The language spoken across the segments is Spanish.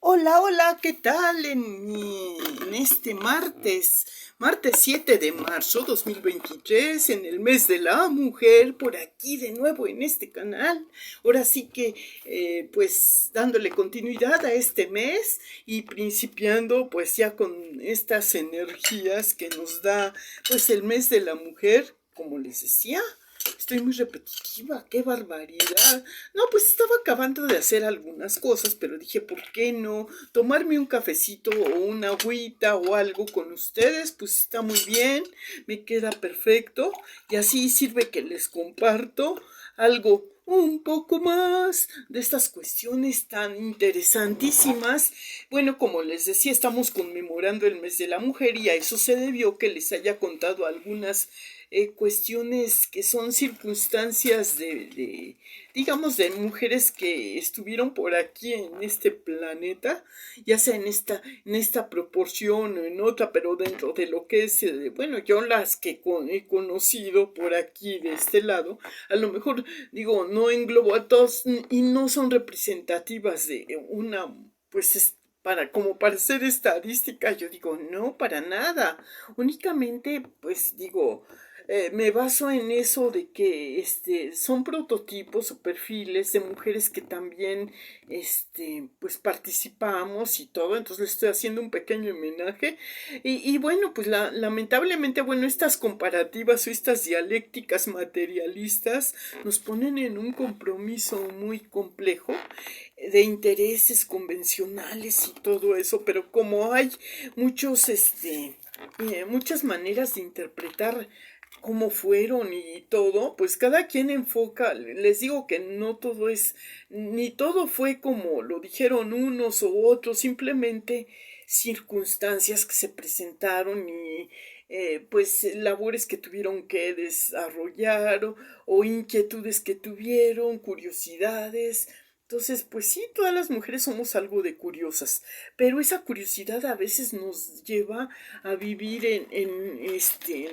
Hola, hola, ¿qué tal en este martes 7 de marzo 2023, en el mes de la mujer, por aquí de nuevo en este canal? Ahora sí que, pues, dándole continuidad a este mes y principiando, pues, ya con estas energías que nos da, pues, el mes de la mujer, como les decía. Estoy muy repetitiva, qué barbaridad. No, pues estaba acabando de hacer algunas cosas, pero dije, ¿por qué no tomarme un cafecito o una agüita o algo con ustedes? Pues está muy bien, me queda perfecto y así sirve que les comparto algo un poco más de estas cuestiones tan interesantísimas. Bueno, como les decía, estamos conmemorando el mes de la mujer y a eso se debió que les haya contado algunas cuestiones que son circunstancias digamos, de mujeres que estuvieron por aquí en este planeta, ya sea en esta proporción o en otra, pero dentro de lo que es, bueno, yo las que he conocido por aquí de este lado, a lo mejor digo, no englobo a todos y no son representativas de una, pues, como para ser estadística, yo digo, no, para nada. Únicamente, pues digo, me baso en eso de que son prototipos o perfiles de mujeres que también pues participamos y todo, entonces le estoy haciendo un pequeño homenaje y bueno, pues lamentablemente, bueno, estas comparativas o estas dialécticas materialistas nos ponen en un compromiso muy complejo de intereses convencionales y todo eso, pero como hay muchos muchas maneras de interpretar cómo fueron y todo, pues cada quien enfoca, les digo que no todo es, ni todo fue como lo dijeron unos u otros, simplemente circunstancias que se presentaron y pues labores que tuvieron que desarrollar o inquietudes que tuvieron, curiosidades. Entonces, pues sí, todas las mujeres somos algo de curiosas, pero esa curiosidad a veces nos lleva a vivir en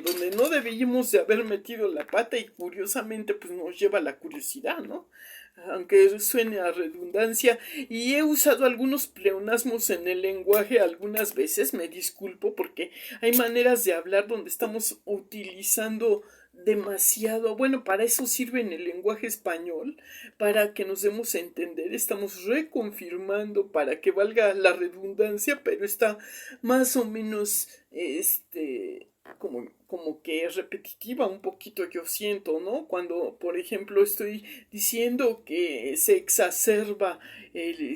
donde no debíamos de haber metido la pata y curiosamente pues nos lleva la curiosidad, ¿no? Aunque suene a redundancia, y he usado algunos pleonasmos en el lenguaje algunas veces, me disculpo porque hay maneras de hablar donde estamos utilizando demasiado, bueno, para eso sirve en el lenguaje español, para que nos demos a entender, estamos reconfirmando para que valga la redundancia, pero está más o menos como que es repetitiva un poquito, yo siento, ¿no? Cuando, por ejemplo, estoy diciendo que se exacerba el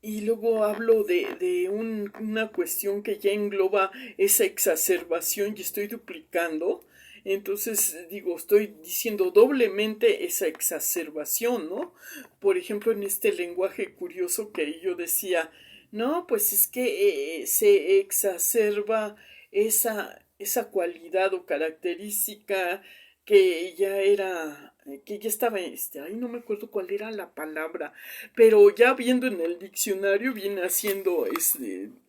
y luego hablo de una cuestión que ya engloba esa exacerbación y estoy duplicando. Entonces, digo, estoy diciendo doblemente esa exacerbación, ¿no? Por ejemplo, en este lenguaje curioso que yo decía, no, pues es que se exacerba esa cualidad o característica que ya era, que ya estaba, ay, no me acuerdo cuál era la palabra, pero ya viendo en el diccionario viene haciendo,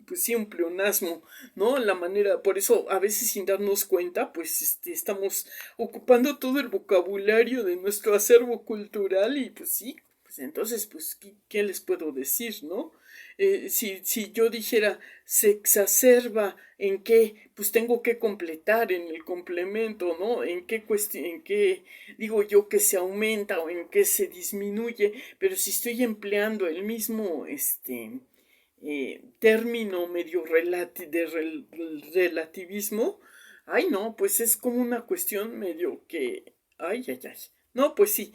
pues sí, un pleonasmo, ¿no? La manera, por eso a veces sin darnos cuenta, pues estamos ocupando todo el vocabulario de nuestro acervo cultural y pues sí, pues entonces, pues, ¿qué les puedo decir, no? Si yo dijera se exacerba en qué, pues tengo que completar en el complemento, ¿no? En qué cuestión, en qué digo yo que se aumenta o en qué se disminuye, pero si estoy empleando el mismo, término medio relativismo, ay no, pues es como una cuestión medio que, ay, ay, ay. No, pues sí,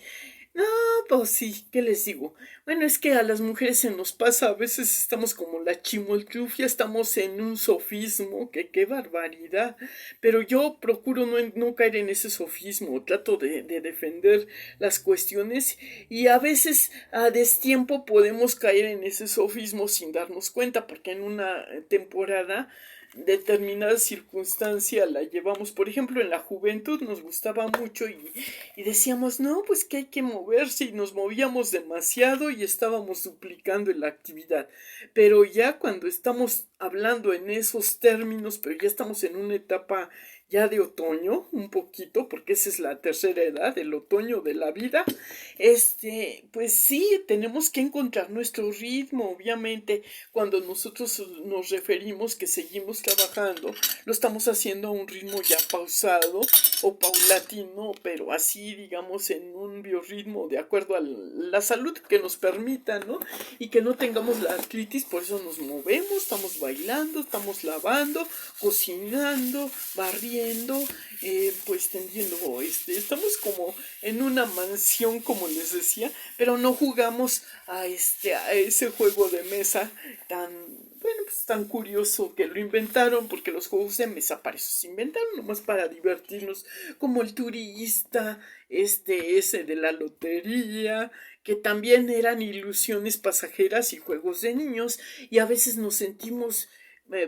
no, pues sí, ¿qué les digo? Bueno, es que a las mujeres se nos pasa, a veces estamos como la chimoltrufia, estamos en un sofismo, que qué barbaridad. Pero yo procuro no caer en ese sofismo, trato de defender las cuestiones y a veces a destiempo podemos caer en ese sofismo sin darnos cuenta, porque en una temporada determinada circunstancia la llevamos, por ejemplo en la juventud nos gustaba mucho y decíamos no pues que hay que moverse y nos movíamos demasiado y estábamos duplicando en la actividad, pero ya cuando estamos hablando en esos términos, pero ya estamos en una etapa ya de otoño, un poquito, porque esa es la tercera edad, el otoño de la vida, pues sí, tenemos que encontrar nuestro ritmo, obviamente, cuando nosotros nos referimos que seguimos trabajando, lo estamos haciendo a un ritmo ya pausado o paulatino, pero así, digamos, en un biorritmo de acuerdo a la salud que nos permita, ¿no? Y que no tengamos la artritis, por eso nos movemos, estamos bailando, estamos lavando, cocinando, barriendo, pues tendiendo, estamos como en una mansión, como les decía, pero no jugamos a ese juego de mesa tan, bueno, pues tan curioso que lo inventaron, porque los juegos de mesa para eso se inventaron, nomás para divertirnos, como el turista, ese de la lotería, que también eran ilusiones pasajeras y juegos de niños, y a veces nos sentimos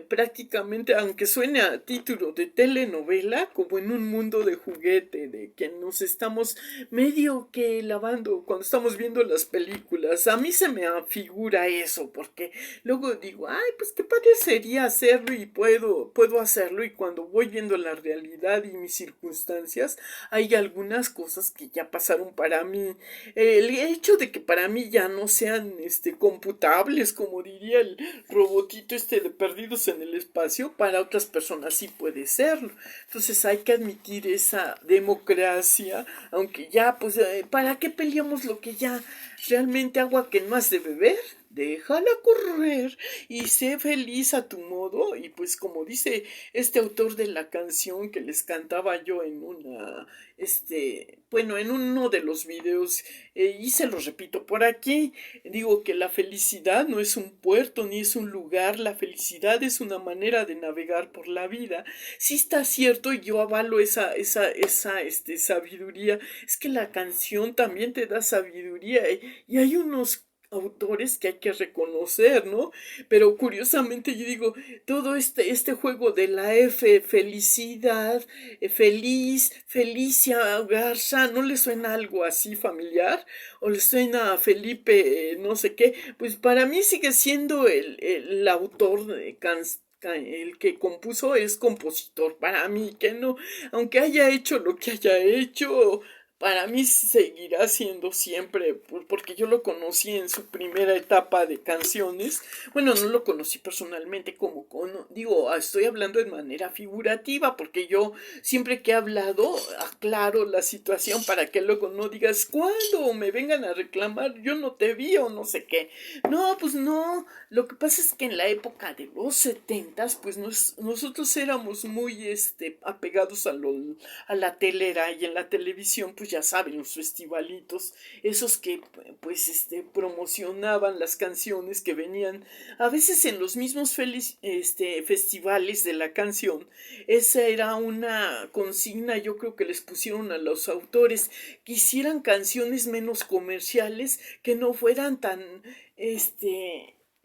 prácticamente, aunque suene a título de telenovela, como en un mundo de juguete, de que nos estamos medio que lavando cuando estamos viendo las películas. A mí se me afigura eso, porque luego digo, ay, pues qué padre sería hacerlo y puedo hacerlo, y cuando voy viendo la realidad y mis circunstancias, hay algunas cosas que ya pasaron para mí. El hecho de que para mí ya no sean computables, como diría el robotito de perdidos en el espacio, para otras personas sí puede serlo. Entonces hay que admitir esa democracia, aunque ya, pues, ¿para qué peleamos lo que ya realmente agua que no has de beber? Déjala correr y sé feliz a tu modo. Y pues como dice este autor de la canción que les cantaba yo en bueno, en uno de los videos, y se los repito por aquí, digo que la felicidad no es un puerto ni es un lugar, la felicidad es una manera de navegar por la vida. Sí está cierto, y yo avalo esa sabiduría. Es que la canción también te da sabiduría, y hay unos autores que hay que reconocer, ¿no? Pero curiosamente yo digo, todo este juego de la F, felicidad, feliz, Felicia Garza, ¿no le suena algo así familiar? ¿O le suena a Felipe no sé qué? Pues para mí sigue siendo el autor de el que compuso es compositor, para mí, que no, aunque haya hecho lo que haya hecho, para mí seguirá siendo siempre, porque yo lo conocí en su primera etapa de canciones. Bueno, no lo conocí personalmente digo, estoy hablando de manera figurativa, porque yo siempre que he hablado aclaro la situación para que luego no digas, cuando me vengan a reclamar, yo no te vi o no sé qué. No, pues no, lo que pasa es que en la época de los setentas, pues nosotros éramos muy apegados a la telera, y en la televisión, pues ya saben, los festivalitos, esos que pues promocionaban las canciones que venían a veces en los mismos festivales de la canción. Esa era una consigna, yo creo que les pusieron a los autores, que hicieran canciones menos comerciales, que no fueran tan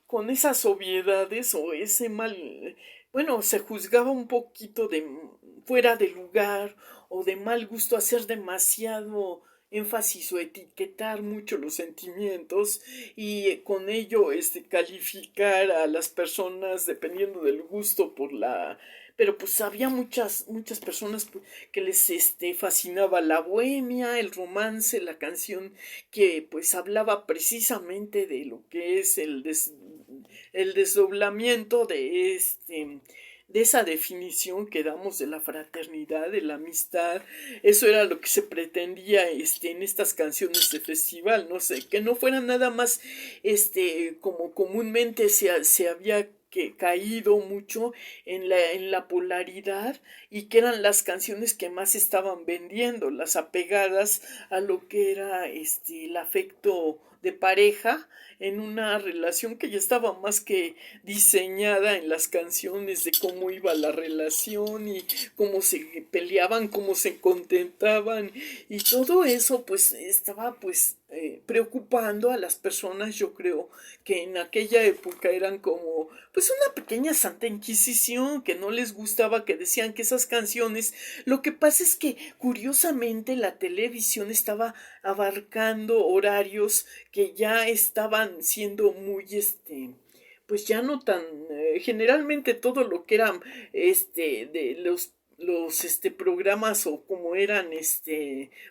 con esas obviedades o ese mal, bueno, se juzgaba un poquito de fuera de lugar o de mal gusto hacer demasiado énfasis o etiquetar mucho los sentimientos, y con ello calificar a las personas dependiendo del gusto por la, pero pues había muchas personas que les fascinaba la bohemia, el romance, la canción que pues hablaba precisamente de lo que es el desdoblamiento de esa definición que damos de la fraternidad, de la amistad. Eso era lo que se pretendía en estas canciones de festival, no sé, que no fueran nada más como comúnmente se había caído mucho en la polaridad, y que eran las canciones que más estaban vendiendo, las apegadas a lo que era el afecto de pareja en una relación que ya estaba más que diseñada en las canciones de cómo iba la relación y cómo se peleaban, cómo se contentaban, y todo eso pues estaba pues preocupando a las personas. Yo creo que en aquella época eran como pues una pequeña santa inquisición, que no les gustaba, que decían que esas canciones, lo que pasa es que curiosamente la televisión estaba abarcando horarios que ya estaban siendo muy pues ya no tan generalmente todo lo que eran de los programas o como eran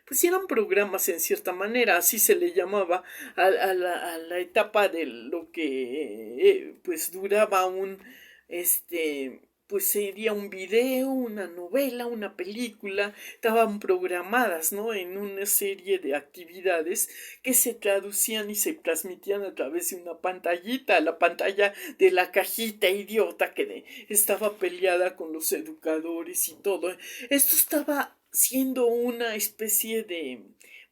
pues eran programas en cierta manera, así se le llamaba a la etapa de lo que pues duraba un pues sería un video, una novela, una película, estaban programadas, ¿no? En una serie de actividades que se traducían y se transmitían a través de una pantallita, la pantalla de la cajita idiota que estaba peleada con los educadores y todo. Esto estaba siendo una especie de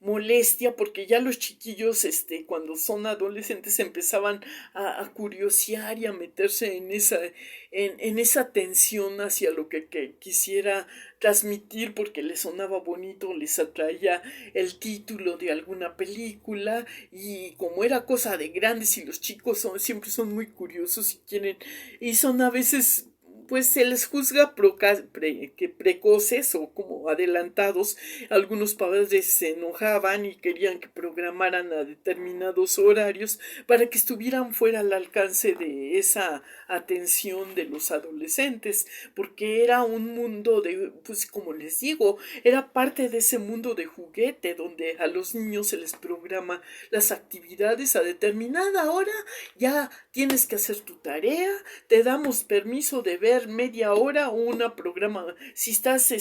molestia porque ya los chiquillos cuando son adolescentes empezaban a curiosear y a meterse en esa tensión hacia lo que quisiera transmitir porque les sonaba bonito, les atraía el título de alguna película y como era cosa de grandes y los chicos siempre son muy curiosos y quieren y son a veces pues se les juzga que precoces o como adelantados. Algunos padres se enojaban y querían que programaran a determinados horarios para que estuvieran fuera al alcance de esa atención de los adolescentes, porque era un mundo de, pues como les digo, era parte de ese mundo de juguete donde a los niños se les programa las actividades a determinada hora, ya tienes que hacer tu tarea, te damos permiso de ver media hora una programa, si estás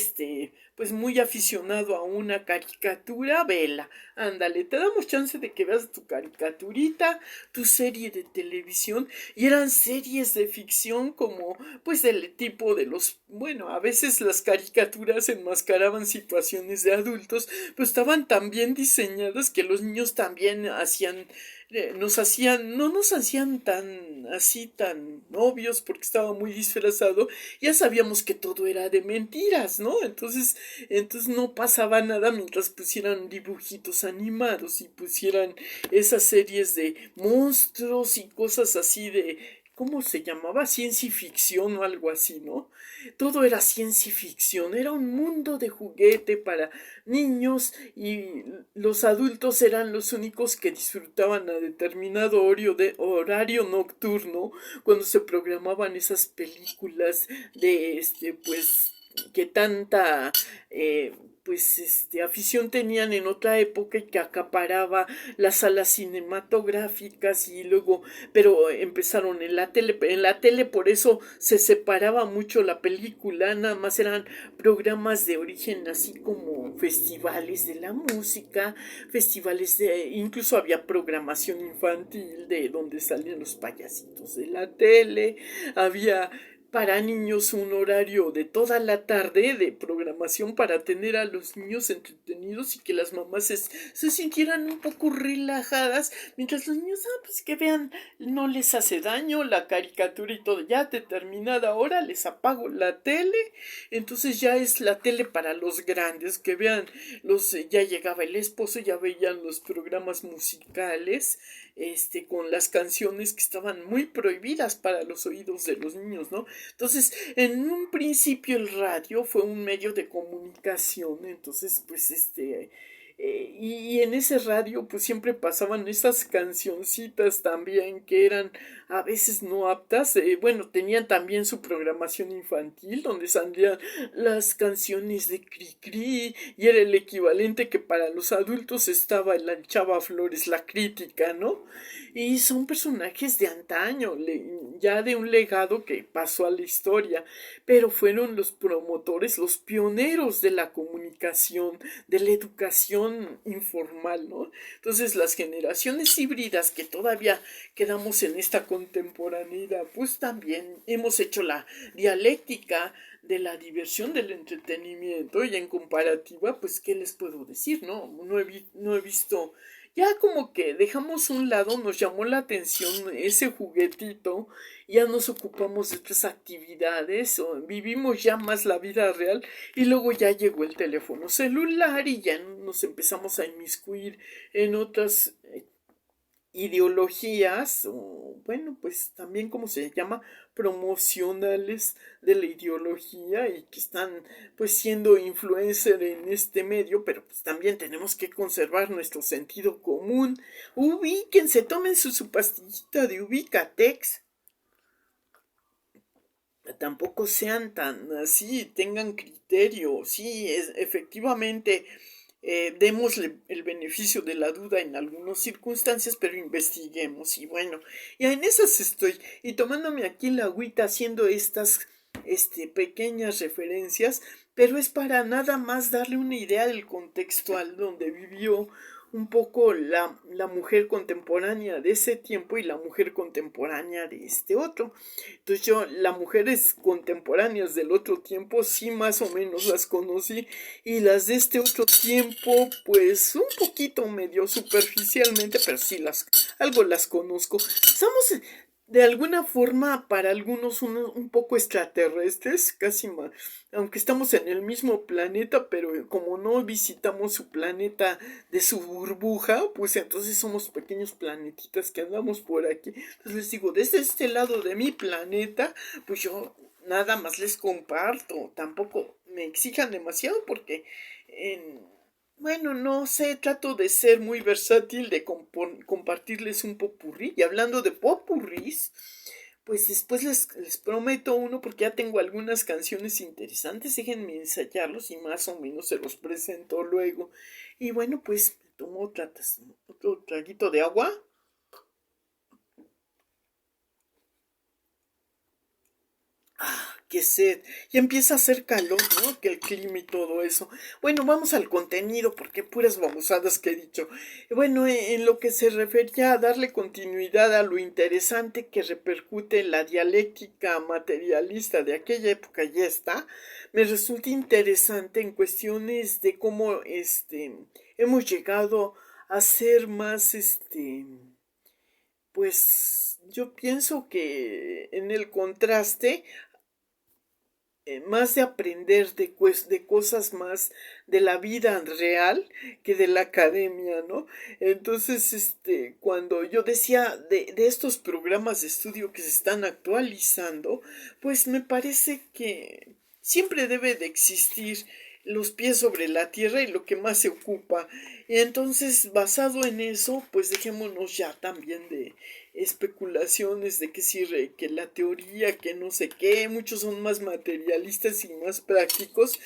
pues muy aficionado a una caricatura, vela, ándale, te damos chance de que veas tu caricaturita, tu serie de televisión, y eran series de ficción como pues del tipo de los, bueno, a veces las caricaturas enmascaraban situaciones de adultos, pero estaban tan bien diseñadas que los niños también hacían no nos hacían tan así tan obvios porque estaba muy disfrazado, ya sabíamos que todo era de mentiras, ¿no? Entonces no pasaba nada mientras pusieran dibujitos animados y pusieran esas series de monstruos y cosas así de ¿cómo se llamaba? Ciencia ficción o algo así, ¿no? Todo era ciencia ficción, era un mundo de juguete para niños y los adultos eran los únicos que disfrutaban a determinado horario nocturno cuando se programaban esas películas de pues que tanta afición tenían en otra época y que acaparaba las salas cinematográficas y luego, pero empezaron en la tele por eso se separaba mucho la película, nada más eran programas de origen así como festivales de la música, festivales incluso había programación infantil de donde salían los payasitos de la tele, había para niños un horario de toda la tarde de programación para tener a los niños entretenidos y que las mamás se sintieran un poco relajadas mientras los niños, pues que vean, no les hace daño la caricatura y todo, ya determinada hora les apago la tele, entonces ya es la tele para los grandes, que vean, ya llegaba el esposo, ya veían los programas musicales, con las canciones que estaban muy prohibidas para los oídos de los niños, ¿no? Entonces, en un principio el radio fue un medio de comunicación, entonces, pues, y en ese radio pues siempre pasaban esas cancioncitas también que eran a veces no aptas, bueno, tenían también su programación infantil donde salían las canciones de Cricri y era el equivalente que para los adultos estaba la Chava Flores, la crítica, ¿no? Y son personajes de antaño, ya de un legado que pasó a la historia, pero fueron los promotores, los pioneros de la comunicación, de la educación informal, ¿no? Entonces las generaciones híbridas que todavía quedamos en esta contemporaneidad, pues también hemos hecho la dialéctica de la diversión, del entretenimiento y en comparativa, pues, ¿qué les puedo decir? No he visto ya como que dejamos un lado, nos llamó la atención ese juguetito, ya nos ocupamos de otras actividades, o vivimos ya más la vida real y luego ya llegó el teléfono celular y ya nos empezamos a inmiscuir en otras ideologías, o bueno, pues también como se llama, promocionales de la ideología y que están pues siendo influencer en este medio, pero pues también tenemos que conservar nuestro sentido común. Ubíquense, tomen su pastillita de Ubicatex. tampoco sean tan así, tengan criterio. Sí, efectivamente, démosle el beneficio de la duda en algunas circunstancias, pero investiguemos. Y bueno, ya en esas estoy. Y tomándome aquí la agüita haciendo estas pequeñas referencias, pero es para nada más darle una idea del contexto al donde vivió un poco la mujer contemporánea de ese tiempo y la mujer contemporánea de este otro. Entonces yo, las mujeres contemporáneas del otro tiempo, sí más o menos las conocí, y las de este otro tiempo, pues un poquito medio superficialmente, pero sí algo las conozco. Estamos de alguna forma para algunos un poco extraterrestres, casi más, aunque estamos en el mismo planeta, pero como no visitamos su planeta de su burbuja, pues entonces somos pequeños planetitas que andamos por aquí. Entonces les digo, desde este lado de mi planeta, pues yo nada más les comparto, tampoco me exijan demasiado porque bueno, no sé, trato de ser muy versátil, de compartirles un popurrí. Y hablando de popurrís, pues después les prometo uno porque ya tengo algunas canciones interesantes. Déjenme ensayarlos y más o menos se los presento luego. Y bueno, pues me tomo otro traguito de agua. Qué sed. Y empieza a hacer calor, ¿no? Que el clima y todo eso. Bueno, vamos al contenido, porque puras babosadas que he dicho. Bueno, en lo que se refería a darle continuidad a lo interesante que repercute en la dialéctica materialista de aquella época ya está, me resulta interesante en cuestiones de cómo hemos llegado a ser más pues yo pienso que en el contraste más de aprender de cosas más de la vida real que de la academia, ¿no? Entonces, cuando yo decía de estos programas de estudio que se están actualizando, pues me parece que siempre debe de existir los pies sobre la tierra y lo que más se ocupa. Y entonces, basado en eso, pues dejémonos ya también de especulaciones de que sirve, que la teoría, que no sé qué, muchos son más materialistas y más prácticos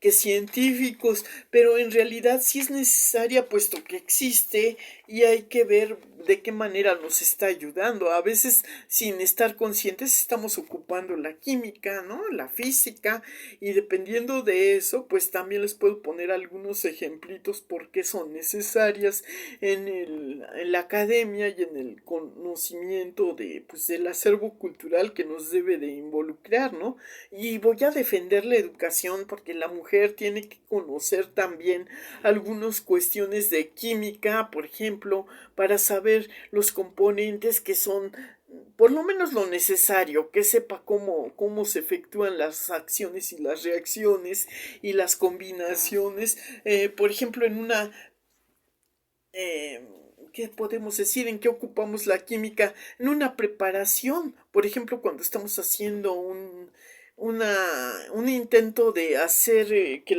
que científicos, pero en realidad sí es necesaria puesto que existe y hay que ver de qué manera nos está ayudando. A veces sin estar conscientes estamos ocupando la química, ¿no? La física, y dependiendo de eso, pues también les puedo poner algunos ejemplitos por qué son necesarias en la academia y en el conocimiento pues, del acervo cultural que nos debe de involucrar, ¿no? Y voy a defender la educación porque la mujer tiene que conocer también algunas cuestiones de química, por ejemplo, para saber los componentes que son por lo menos lo necesario, que sepa cómo se efectúan las acciones y las reacciones y las combinaciones. Por ejemplo, en una ¿qué podemos decir? ¿En qué ocupamos la química? En una preparación. Por ejemplo, cuando estamos haciendo un intento de hacer que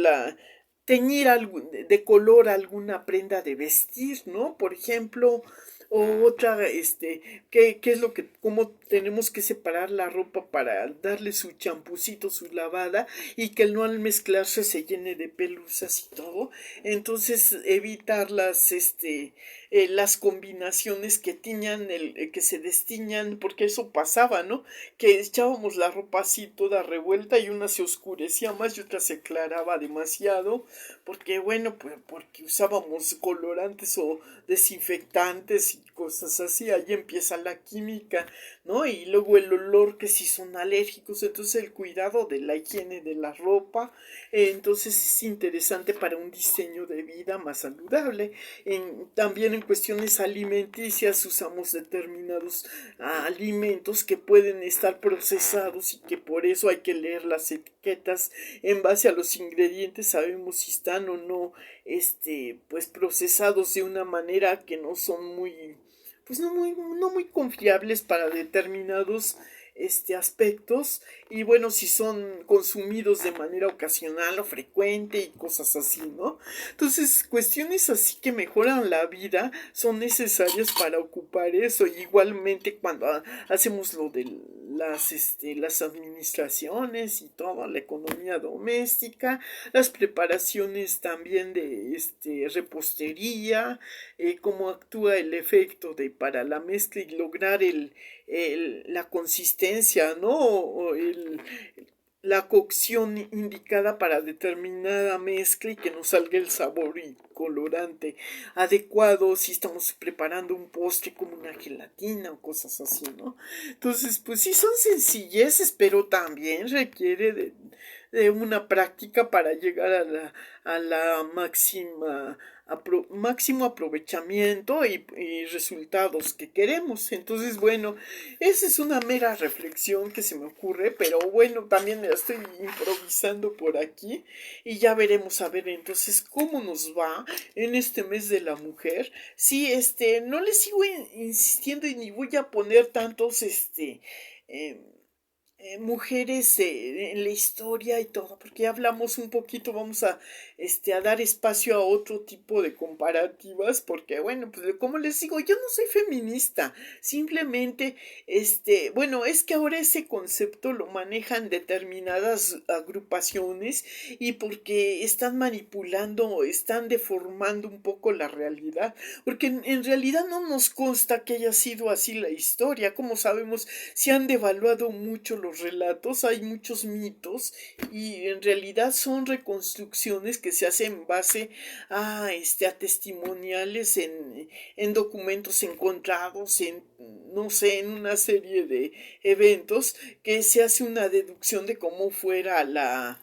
teñir de color alguna prenda de vestir, ¿no? Por ejemplo, o otra, ¿qué es lo que, cómo tenemos que separar la ropa para darle su champucito, su lavada, y que no al mezclarse se llene de pelusas y todo? Entonces, evitar las combinaciones que tiñan, que se destiñan, porque eso pasaba, ¿no? Que echábamos la ropa así toda revuelta y una se oscurecía más y otra se aclaraba demasiado, porque bueno, pues porque usábamos colorantes o desinfectantes y cosas así, ahí empieza la química, ¿no? Y luego el olor, que si son alérgicos, entonces el cuidado de la higiene de la ropa, entonces es interesante para un diseño de vida más saludable. También en cuestiones alimenticias usamos determinados alimentos que pueden estar procesados y que por eso hay que leer las etiquetas en base a los ingredientes, sabemos si están o no pues procesados de una manera que no son muy pues no muy confiables para determinados aspectos, y bueno, si son consumidos de manera ocasional o frecuente y cosas así, ¿no? Entonces, cuestiones así que mejoran la vida son necesarias para ocupar eso. Y igualmente cuando hacemos lo de las administraciones y toda la economía doméstica, las preparaciones también de repostería, cómo actúa el efecto de para la mezcla y lograr la consistencia, ¿no? La cocción indicada para determinada mezcla y que nos salga el sabor y colorante adecuado si estamos preparando un postre como una gelatina o cosas así, ¿no? Entonces, pues sí son sencilleces, pero también requiere de una práctica para llegar a la máximo aprovechamiento y resultados que queremos. Entonces, bueno, esa es una mera reflexión que se me ocurre, pero bueno, también me la estoy improvisando por aquí y ya veremos a ver entonces cómo nos va en este mes de la mujer. Sí, no le sigo insistiendo y ni voy a poner tantos, eh, mujeres en la historia y todo, porque ya hablamos un poquito, vamos a dar espacio a otro tipo de comparativas, porque bueno, pues como les digo, yo no soy feminista, simplemente, bueno, es que ahora ese concepto lo manejan determinadas agrupaciones y porque están manipulando, están deformando un poco la realidad, porque en realidad no nos consta que haya sido así la historia, como sabemos, se han devaluado mucho los relatos, hay muchos mitos y en realidad son reconstrucciones que se hacen en base a testimoniales en documentos encontrados, no sé, en una serie de eventos que se hace una deducción de cómo fuera la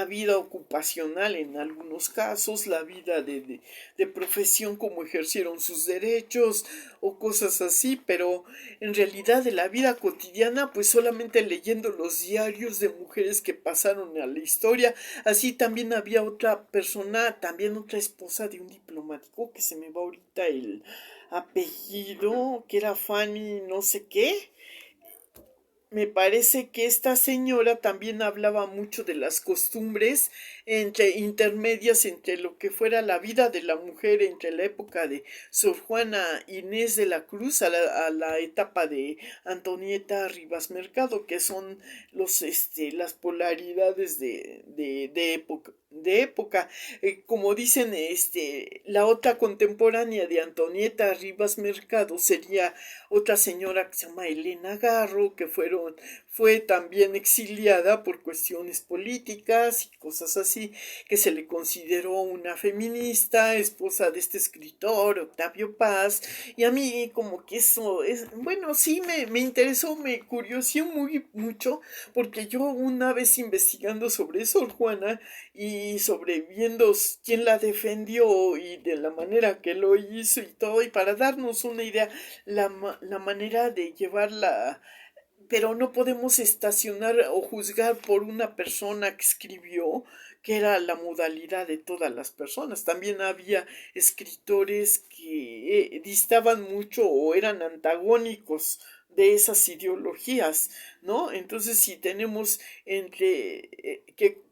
vida ocupacional en algunos casos, la vida de profesión, cómo ejercieron sus derechos o cosas así, pero en realidad de la vida cotidiana, pues solamente leyendo los diarios de mujeres que pasaron a la historia. Así también había otra persona, también otra esposa de un diplomático, que se me va ahorita el apellido, que era Fanny no sé qué. Me parece que esta señora también hablaba mucho de las costumbres intermedias entre lo que fuera la vida de la mujer entre la época de Sor Juana Inés de la Cruz a la etapa de Antonieta Rivas Mercado, que son las polaridades de época. Como dicen, la otra contemporánea de Antonieta Rivas Mercado sería otra señora que se llama Elena Garro, que fue también exiliada por cuestiones políticas y cosas así, que se le consideró una feminista, esposa de este escritor Octavio Paz, y a mí como que eso es, bueno, sí me interesó, me curiosió mucho, porque yo una vez investigando sobre Sor Juana y sobre viendo quién la defendió y de la manera que lo hizo y todo, y para darnos una idea, la manera de llevarla, pero no podemos estacionar o juzgar por una persona que escribió, que era la modalidad de todas las personas. También había escritores que distaban mucho o eran antagónicos de esas ideologías, ¿no? Entonces, si tenemos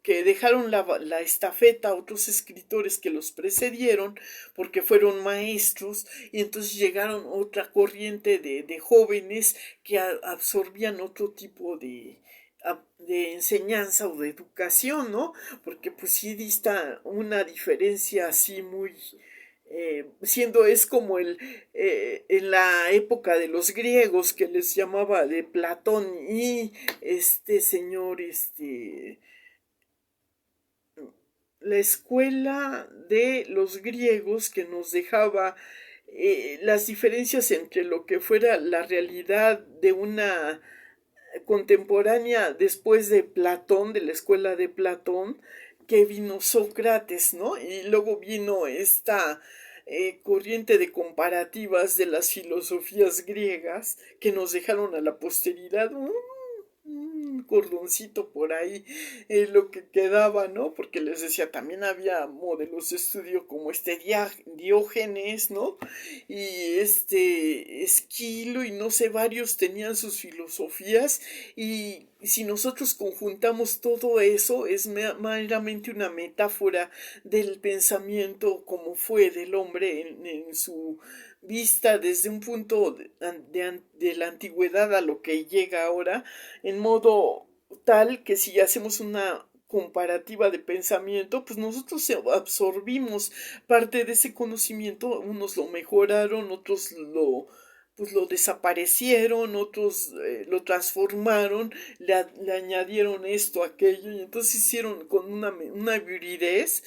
que dejaron la estafeta a otros escritores que los precedieron, porque fueron maestros, y entonces llegaron otra corriente de jóvenes que absorbían otro tipo de enseñanza o de educación, ¿no? Porque pues sí dista una diferencia así muy, es como en la época de los griegos que les llamaba de Platón y la escuela de los griegos que nos dejaba las diferencias entre lo que fuera la realidad de una contemporánea después de Platón, de la escuela de Platón, que vino Sócrates, ¿no? Y luego vino esta corriente de comparativas de las filosofías griegas que nos dejaron a la posteridad un cordoncito por ahí, lo que quedaba, ¿no? Porque les decía, también había modelos de estudio como Diógenes, ¿no? Y Esquilo y no sé, varios tenían sus filosofías y si nosotros conjuntamos todo eso es meramente una metáfora del pensamiento como fue del hombre en su vista desde un punto de la antigüedad a lo que llega ahora, en modo tal que si hacemos una comparativa de pensamiento, pues nosotros absorbimos parte de ese conocimiento, unos lo mejoraron, otros lo desaparecieron, otros lo transformaron, le añadieron esto, aquello, y entonces hicieron con una hibridez,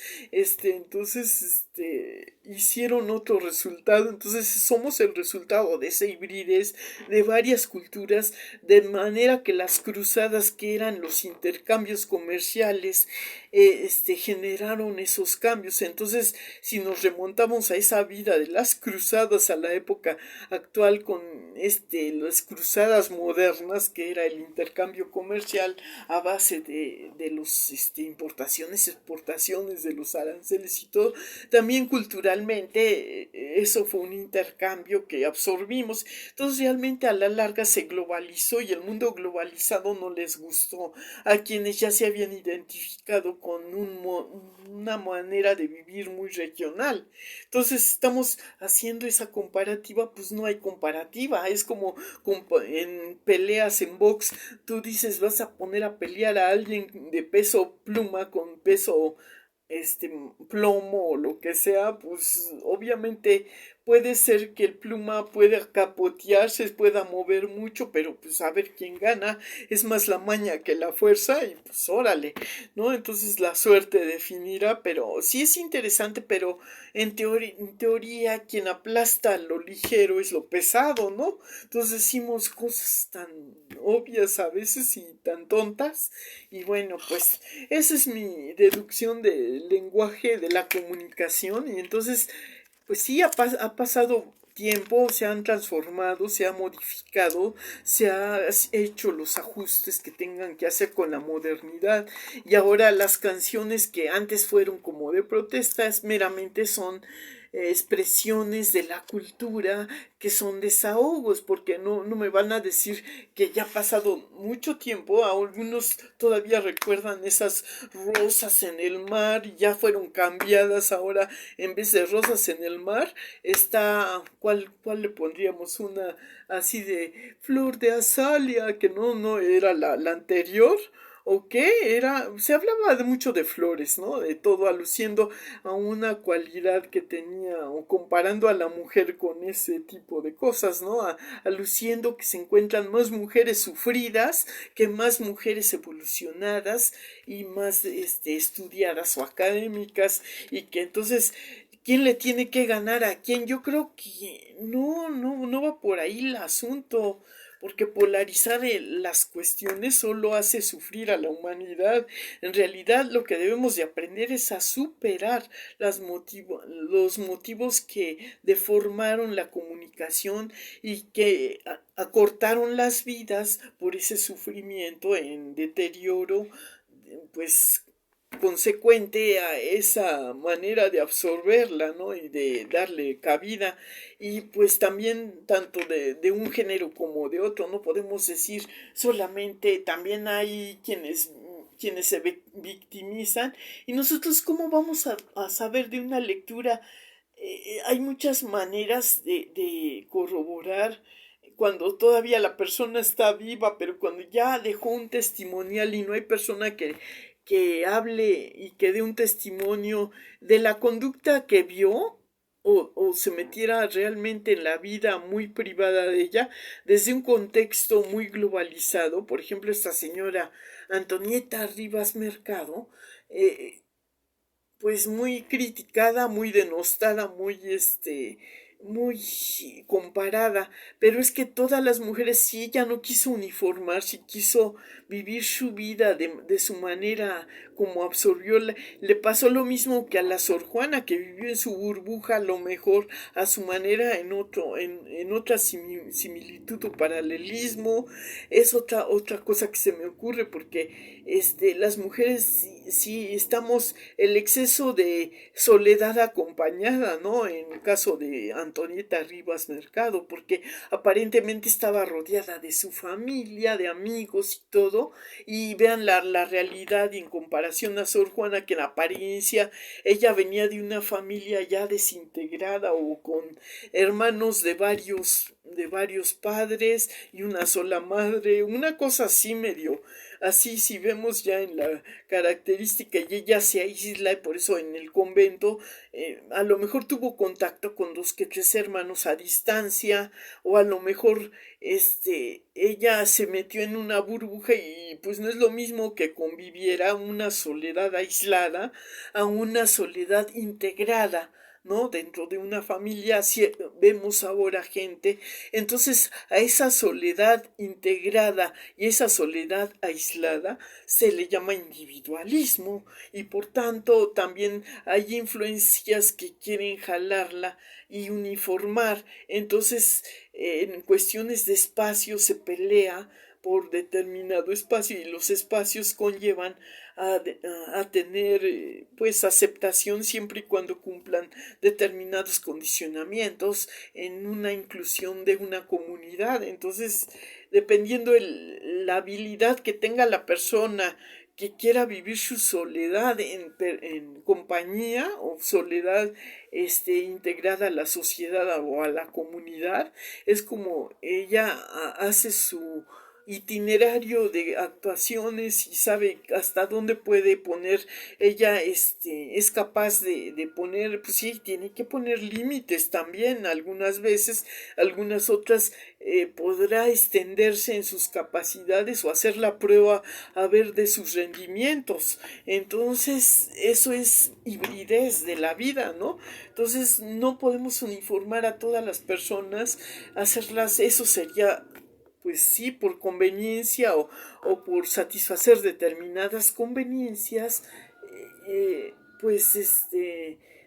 hicieron otro resultado, entonces somos el resultado de esa hibridez de varias culturas, de manera que las cruzadas, que eran los intercambios comerciales, generaron esos cambios. Entonces, si nos remontamos a esa vida de las cruzadas, a la época actual, con las cruzadas modernas, que era el intercambio comercial a base de los importaciones, exportaciones, de los aranceles y todo, también culturalmente eso fue un intercambio que absorbimos. Entonces realmente a la larga se globalizó, y el mundo globalizado no les gustó a quienes ya se habían identificado con una manera de vivir muy regional. Entonces estamos haciendo esa comparativa, pues no hay comparativa. Es como en peleas en box, tú dices vas a poner a pelear a alguien de peso pluma con peso plomo o lo que sea, pues obviamente puede ser que el pluma pueda capotearse, pueda mover mucho, pero pues a ver quién gana. Es más la maña que la fuerza, y pues órale, ¿no? Entonces la suerte definirá, pero sí es interesante, pero en teoría quien aplasta lo ligero es lo pesado, ¿no? Entonces decimos cosas tan obvias a veces y tan tontas, y bueno, pues esa es mi deducción del lenguaje de la comunicación. Y entonces pues sí, ha pasado tiempo, se han transformado, se ha modificado, se ha hecho los ajustes que tengan que hacer con la modernidad, y ahora las canciones que antes fueron como de protestas meramente son expresiones de la cultura, que son desahogos, porque no me van a decir que ya ha pasado mucho tiempo. Algunos todavía recuerdan esas rosas en el mar y ya fueron cambiadas. Ahora en vez de rosas en el mar está, ¿cuál le pondríamos? Una así de flor de azalia, que no era la anterior. ¿O qué? Se hablaba de mucho de flores, ¿no? De todo, aluciendo a una cualidad que tenía, o comparando a la mujer con ese tipo de cosas, ¿no? Aluciendo que se encuentran más mujeres sufridas que más mujeres evolucionadas y más estudiadas o académicas, y que entonces ¿quién le tiene que ganar a quién? Yo creo que no va por ahí el asunto, porque polarizar las cuestiones solo hace sufrir a la humanidad. En realidad lo que debemos de aprender es a superar los motivos que deformaron la comunicación y que acortaron las vidas por ese sufrimiento en deterioro, pues consecuente a esa manera de absorberla, ¿no? Y de darle cabida. Y pues también tanto de un género como de otro, no podemos decir solamente, también hay quienes se victimizan, y nosotros cómo vamos a saber de una lectura. Hay muchas maneras de corroborar cuando todavía la persona está viva, pero cuando ya dejó un testimonial y no hay persona que hable y que dé un testimonio de la conducta que vio, o se metiera realmente en la vida muy privada de ella, desde un contexto muy globalizado. Por ejemplo, esta señora Antonieta Rivas Mercado, pues muy criticada, muy denostada, muy comparada, pero es que todas las mujeres, si ella no quiso uniformar, si quiso vivir su vida de su manera, como absorbió, le pasó lo mismo que a la Sor Juana, que vivió en su burbuja, a lo mejor a su manera, en otra similitud o paralelismo. Es otra cosa que se me ocurre, porque las mujeres si estamos el exceso de soledad acompañada, ¿no? En el caso de Antonieta Rivas Mercado, porque aparentemente estaba rodeada de su familia, de amigos y todo, y vean la realidad y en comparación a Sor Juana, que en apariencia ella venía de una familia ya desintegrada o con hermanos de varios padres y una sola madre, una cosa así medio así. Si vemos ya en la característica, y ella se aísla y por eso en el convento a lo mejor tuvo contacto con dos que tres hermanos a distancia, o a lo mejor ella se metió en una burbuja y pues no es lo mismo que conviviera una soledad aislada a una soledad integrada, ¿no? Dentro de una familia. Si vemos ahora gente, entonces a esa soledad integrada y esa soledad aislada se le llama individualismo, y por tanto también hay influencias que quieren jalarla y uniformar. Entonces en cuestiones de espacio se pelea por determinado espacio, y los espacios conllevan a tener pues aceptación siempre y cuando cumplan determinados condicionamientos en una inclusión de una comunidad. Entonces, dependiendo la habilidad que tenga la persona que quiera vivir su soledad en compañía, o soledad integrada a la sociedad o a la comunidad, es como ella hace su itinerario de actuaciones y sabe hasta dónde puede poner. Ella es capaz de poner, pues sí, tiene que poner límites también algunas veces. Algunas otras podrá extenderse en sus capacidades o hacer la prueba a ver de sus rendimientos. Entonces eso es hibridez de la vida, ¿no? Entonces no podemos uniformar a todas las personas, hacerlas, eso sería pues sí, por conveniencia o por satisfacer determinadas conveniencias, pues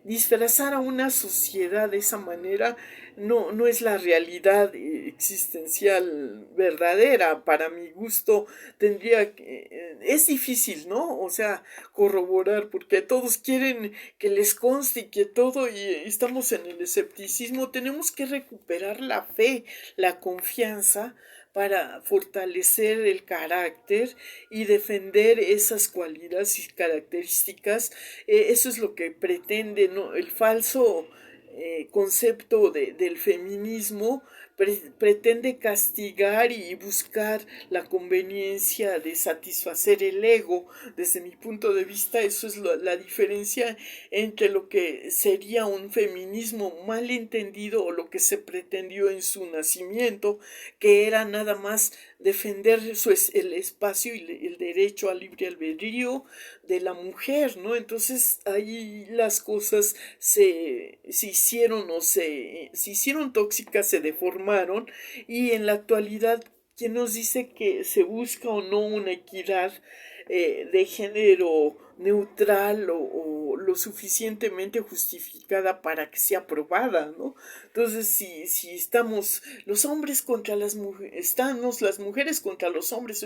disfrazar a una sociedad de esa manera no es la realidad existencial verdadera. Para mi gusto tendría que, es difícil, ¿no? O sea, corroborar, porque todos quieren que les conste y que todo, y estamos en el escepticismo. Tenemos que recuperar la fe, la confianza, para fortalecer el carácter y defender esas cualidades y características. Eso es lo que pretende, ¿no? El falso concepto del feminismo pretende castigar y buscar la conveniencia de satisfacer el ego. Desde mi punto de vista, eso es la diferencia entre lo que sería un feminismo mal entendido, o lo que se pretendió en su nacimiento, que era nada más defender el espacio y el derecho al libre albedrío de la mujer, ¿no? Entonces ahí las cosas se hicieron se hicieron tóxicas, se deformaron, y en la actualidad, ¿quién nos dice que se busca o no una equidad de género neutral o lo suficientemente justificada para que sea aprobada, ¿no? Entonces, si estamos los hombres contra las mujeres, estamos las mujeres contra los hombres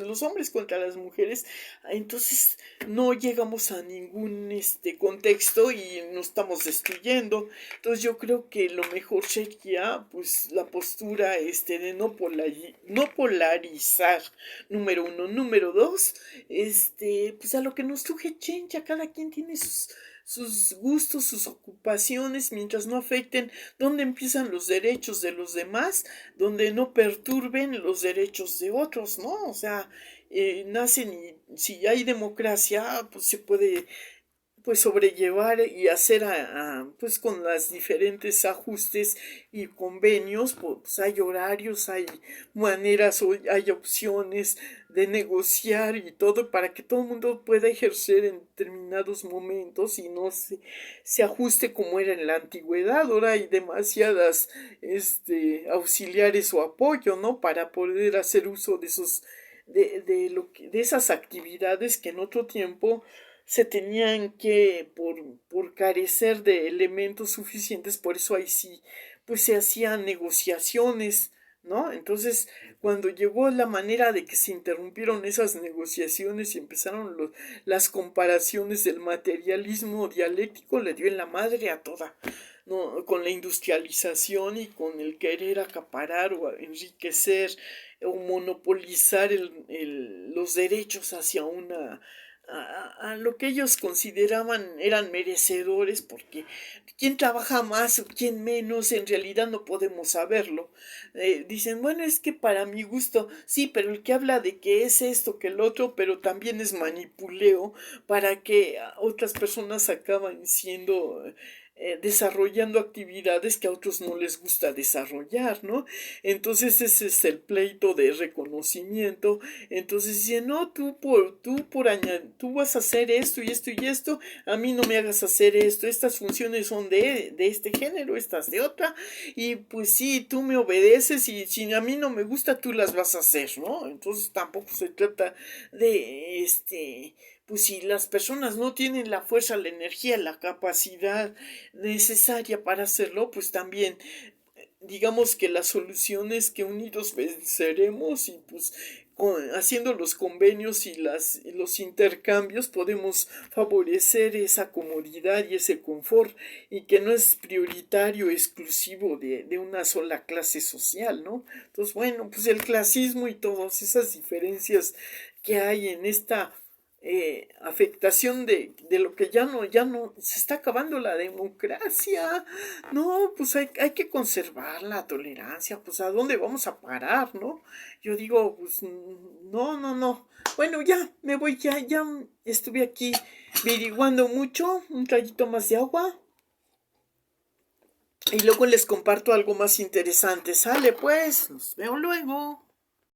contra las mujeres, entonces no llegamos a ningún contexto y nos estamos destruyendo. Entonces yo creo que lo mejor sería pues la postura de no polarizar, número uno. Número dos, pues a lo que nos truje chencha, cada quien tiene sus gustos, sus ocupaciones, mientras no afecten donde empiezan los derechos de los demás, donde no perturben los derechos de otros, ¿no? O sea, nacen, y si hay democracia, pues se puede pues sobrellevar y hacer pues con las diferentes ajustes y convenios. Pues hay horarios, hay maneras, hay opciones de negociar y todo, para que todo el mundo pueda ejercer en determinados momentos y no se ajuste como era en la antigüedad. Ahora hay demasiadas auxiliares o apoyo, ¿no? Para poder hacer uso de esos de esas actividades que en otro tiempo se tenían que, por carecer de elementos suficientes. Por eso ahí sí pues se hacían negociaciones, ¿no? Entonces, cuando llegó la manera de que se interrumpieron esas negociaciones y empezaron las comparaciones del materialismo dialéctico, le dio en la madre a toda, ¿no? Con la industrialización y con el querer acaparar o enriquecer o monopolizar los derechos hacia a lo que ellos consideraban eran merecedores, porque quién trabaja más o quién menos, en realidad no podemos saberlo. Dicen, bueno, es que para mi gusto, sí, pero el que habla de que es esto, que el otro, pero también es manipuleo para que otras personas acaban siendo desarrollando actividades que a otros no les gusta desarrollar, ¿no? Entonces ese es el pleito de reconocimiento. Entonces dicen, no, tú vas a hacer esto y esto y esto, a mí no me hagas hacer esto, estas funciones son de este género, estas de otra, y pues sí, tú me obedeces y si a mí no me gusta, tú las vas a hacer, ¿no? Entonces tampoco se trata de pues si las personas no tienen la fuerza, la energía, la capacidad necesaria para hacerlo, pues también digamos que la solución es que unidos venceremos y pues haciendo los convenios y los intercambios podemos favorecer esa comodidad y ese confort y que no es prioritario exclusivo de una sola clase social, ¿no? Entonces, bueno, pues el clasismo y todas esas diferencias que hay en esta afectación de lo que ya no, se está acabando la democracia, no, pues hay que conservar la tolerancia, pues a dónde vamos a parar, ¿no? Yo digo, pues no, bueno, ya, me voy, ya estuve aquí averiguando mucho, un traguito más de agua, y luego les comparto algo más interesante, sale pues, nos veo luego.